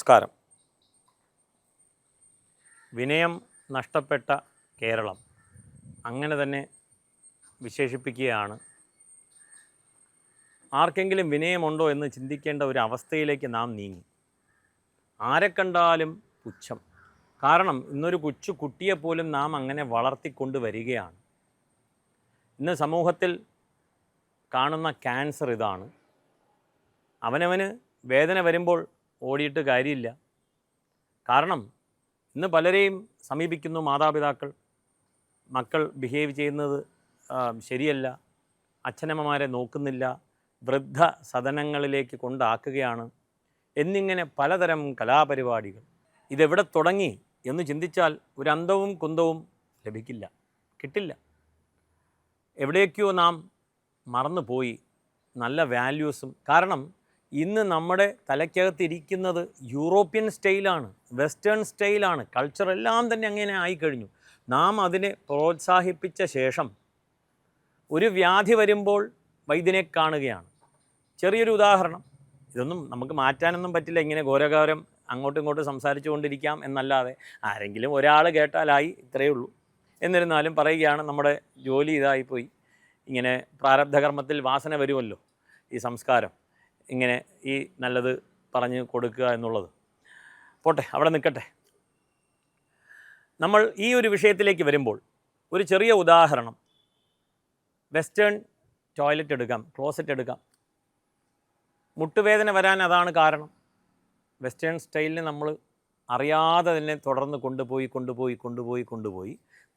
നമസ്കാരം. വിനയം നഷ്ടപ്പെട്ട കേരളം അങ്ങനെ തന്നെ വിശേഷിപ്പിക്കുകയാണ്. ആർക്കെങ്കിലും വിനയമുണ്ടോ എന്ന് ചിന്തിക്കേണ്ട ഒരു അവസ്ഥയിലേക്ക് നാം നീങ്ങി. ആരെ കണ്ടാലും പുച്ഛം. കാരണം ഇന്നൊരു കൊച്ചു കുട്ടിയെപ്പോലും നാം അങ്ങനെ വളർത്തിക്കൊണ്ട് വരികയാണ്. ഇന്ന് സമൂഹത്തിൽ കാണുന്ന ക്യാൻസർ ഇതാണ്. അവനവന് വേദന വരുമ്പോൾ ഓടിയിട്ട് കാര്യമില്ല. കാരണം ഇന്ന് പലരെയും സമീപിക്കുന്നു മാതാപിതാക്കൾ, മക്കൾ ബിഹേവ് ചെയ്യുന്നത് ശരിയല്ല, അച്ഛനമ്മമാരെ നോക്കുന്നില്ല, വൃദ്ധ സദനങ്ങളിലേക്ക് കൊണ്ടാക്കുകയാണ് എന്നിങ്ങനെ പലതരം കലാപരിപാടികൾ. ഇതെവിടെ തുടങ്ങി എന്ന് ചിന്തിച്ചാൽ ഒരു അന്തവും കുന്തവും ലഭിക്കില്ല, കിട്ടില്ല. എവിടേക്കോ നാം മറന്നുപോയി നല്ല വാല്യൂസും. കാരണം ഇന്ന് നമ്മുടെ തലയ്ക്കകത്തിരിക്കുന്നത് യൂറോപ്യൻ സ്റ്റൈലാണ്, വെസ്റ്റേൺ സ്റ്റൈലാണ്. കൾച്ചറെല്ലാം തന്നെ അങ്ങനെ ആയിക്കഴിഞ്ഞു. നാം അതിനെ പ്രോത്സാഹിപ്പിച്ച ശേഷം ഒരു വ്യാധി വരുമ്പോൾ വൈദ്യനെ കാണുകയാണ്. ചെറിയൊരു ഉദാഹരണം, ഇതൊന്നും നമുക്ക് മാറ്റാനൊന്നും പറ്റില്ല. ഇങ്ങനെ ഘോരഘോരം അങ്ങോട്ടും ഇങ്ങോട്ടും സംസാരിച്ചു കൊണ്ടിരിക്കാം എന്നല്ലാതെ ആരെങ്കിലും ഒരാൾ കേട്ടാലായി, ഇത്രയേ ഉള്ളൂ. എന്നിരുന്നാലും പറയുകയാണ്, നമ്മുടെ ജോലി ഇതായിപ്പോയി. ഇങ്ങനെ പ്രാരബ്ധകർമ്മത്തിൽ വാസന വരുമല്ലോ, ഈ സംസ്കാരം ഇങ്ങനെ ഈ നല്ലത് പറഞ്ഞു കൊടുക്കുക എന്നുള്ളത്. പോട്ടെ, അവിടെ നിൽക്കട്ടെ. നമ്മൾ ഈ ഒരു വിഷയത്തിലേക്ക് വരുമ്പോൾ ഒരു ചെറിയ ഉദാഹരണം, വെസ്റ്റേൺ ടോയ്ലറ്റ് എടുക്കാം, ക്ലോസറ്റ് എടുക്കാം. മുട്ടുവേദന വരാൻ അതാണ് കാരണം. വെസ്റ്റേൺ സ്റ്റൈലിന് നമ്മൾ അറിയാതെ തന്നെ തുടർന്ന് കൊണ്ടുപോയി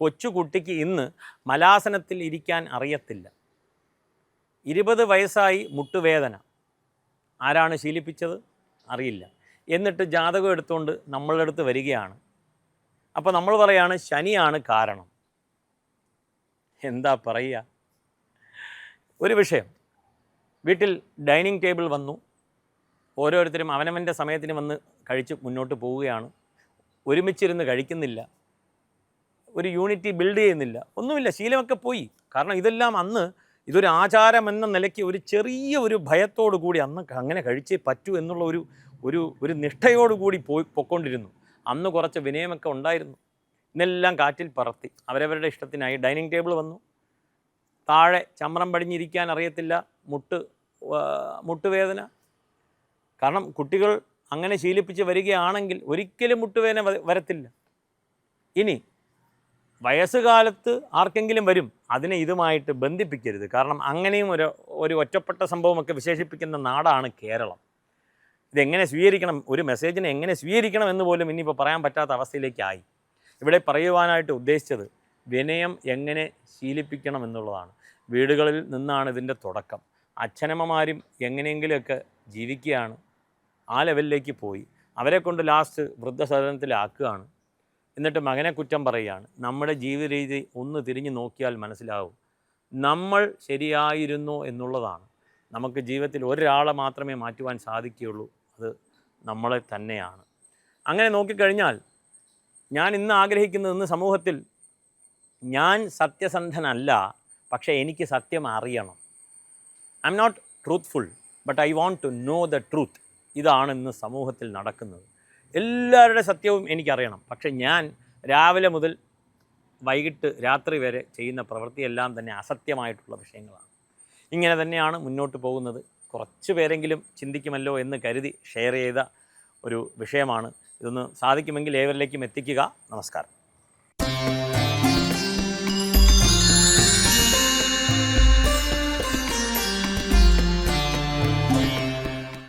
കൊച്ചു കുട്ടിക്ക് ഇന്ന് മലാസനത്തിൽ ഇരിക്കാൻ അറിയത്തില്ല. 20 വയസ്സായി മുട്ടുവേദന. ആരാണ് ശീലിപ്പിച്ചത് അറിയില്ല. എന്നിട്ട് ജാതകം എടുത്തുകൊണ്ട് നമ്മളുടെ അടുത്ത് വരികയാണ്. അപ്പോൾ നമ്മൾ പറയാണ് ശനിയാണ് കാരണം. എന്താ പറയുക? ഒരു വിഷയം, വീട്ടിൽ ഡൈനിങ് ടേബിൾ വന്നു, ഓരോരുത്തരും അവനവൻ്റെ സമയത്തിന് വന്ന് കഴിച്ച് മുന്നോട്ട് പോവുകയാണ്. ഒരുമിച്ചിരുന്ന് കഴിക്കുന്നില്ല, ഒരു യൂണിറ്റി ബിൽഡ് ചെയ്യുന്നില്ല, ഒന്നുമില്ല, ശീലമൊക്കെ പോയി. കാരണം ഇതെല്ലാം അന്ന് ഇതൊരു ആചാരമെന്ന നിലയ്ക്ക് ഒരു ചെറിയ ഒരു ഭയത്തോടു കൂടി അന്ന് അങ്ങനെ കഴിച്ചേ പറ്റൂ എന്നുള്ള ഒരു നിഷ്ഠയോടുകൂടി പൊയ്ക്കൊണ്ടിരുന്നു. അന്ന് കുറച്ച് വിനയമൊക്കെ ഉണ്ടായിരുന്നു. ഇന്നെല്ലാം കാറ്റിൽ പറത്തി അവരവരുടെ ഇഷ്ടത്തിനായി. ഡൈനിങ് ടേബിൾ വന്നു, താഴെ ചമ്രം പടിഞ്ഞിരിക്കാൻ അറിയത്തില്ല, മുട്ടുവേദന. കാരണം കുട്ടികൾ അങ്ങനെ ശീലിപ്പിച്ച് വരികയാണെങ്കിൽ ഒരിക്കലും മുട്ടുവേദന വരത്തില്ല. ഇനി വയസ്സുകാലത്ത് ആർക്കെങ്കിലും വരും, അതിനെ ഇതുമായിട്ട് ബന്ധിപ്പിക്കരുത്. കാരണം അങ്ങനെയും ഒരു ഒറ്റപ്പെട്ട സംഭവമൊക്കെ വിശേഷിപ്പിക്കുന്ന നാടാണ് കേരളം. ഇതെങ്ങനെ സ്വീകരിക്കണം, ഒരു മെസ്സേജിനെ എങ്ങനെ സ്വീകരിക്കണം എന്ന് പോലും ഇനിയിപ്പോൾ പറയാൻ പറ്റാത്ത അവസ്ഥയിലേക്കായി. ഇവിടെ പറയുവാനായിട്ട് ഉദ്ദേശിച്ചത് വിനയം എങ്ങനെ ശീലിപ്പിക്കണം എന്നുള്ളതാണ്. വീടുകളിൽ നിന്നാണ് ഇതിൻ്റെ തുടക്കം. അച്ഛനമ്മമാരും എങ്ങനെയെങ്കിലുമൊക്കെ ജീവിക്കുകയാണ്, ആ ലെവലിലേക്ക് പോയി അവരെ കൊണ്ട് ലാസ്റ്റ് വൃദ്ധസദനത്തിലാക്കുകയാണ്. എന്നിട്ട് മകനെ കുറ്റം പറയുകയാണ്. നമ്മുടെ ജീവിത രീതി ഒന്ന് തിരിഞ്ഞു നോക്കിയാൽ മനസ്സിലാവും, നമ്മൾ ശരിയായിരുന്നു എന്നുള്ളതാണ്. നമുക്ക് ജീവിതത്തിൽ ഒരാളെ മാത്രമേ മാറ്റുവാൻ സാധിക്കുകയുള്ളൂ, അത് നമ്മളെ തന്നെയാണ്. അങ്ങനെ നോക്കിക്കഴിഞ്ഞാൽ ഞാൻ ഇന്ന് ആഗ്രഹിക്കുന്നത്, ഇന്ന് സമൂഹത്തിൽ ഞാൻ സത്യസന്ധനല്ല, പക്ഷേ എനിക്ക് സത്യം അറിയണം. I am not truthful but I want to know the truth. ഇതാണ് ഇന്ന് സമൂഹത്തിൽ നടക്കുന്നത്. എല്ലാവരുടെ സത്യവും എനിക്കറിയണം, പക്ഷെ ഞാൻ രാവിലെ മുതൽ വൈകിട്ട് രാത്രി വരെ ചെയ്യുന്ന പ്രവൃത്തിയെല്ലാം തന്നെ അസത്യമായിട്ടുള്ള വിഷയങ്ങളാണ്. ഇങ്ങനെ തന്നെയാണ് മുന്നോട്ട് പോകുന്നത്. കുറച്ച് പേരെങ്കിലും ചിന്തിക്കുമല്ലോ എന്ന് കരുതി ഷെയർ ചെയ്ത ഒരു വിഷയമാണ്. ഇതൊന്ന് സാധിക്കുമെങ്കിൽ ഏവരിലേക്കും എത്തിക്കുക. നമസ്കാരം.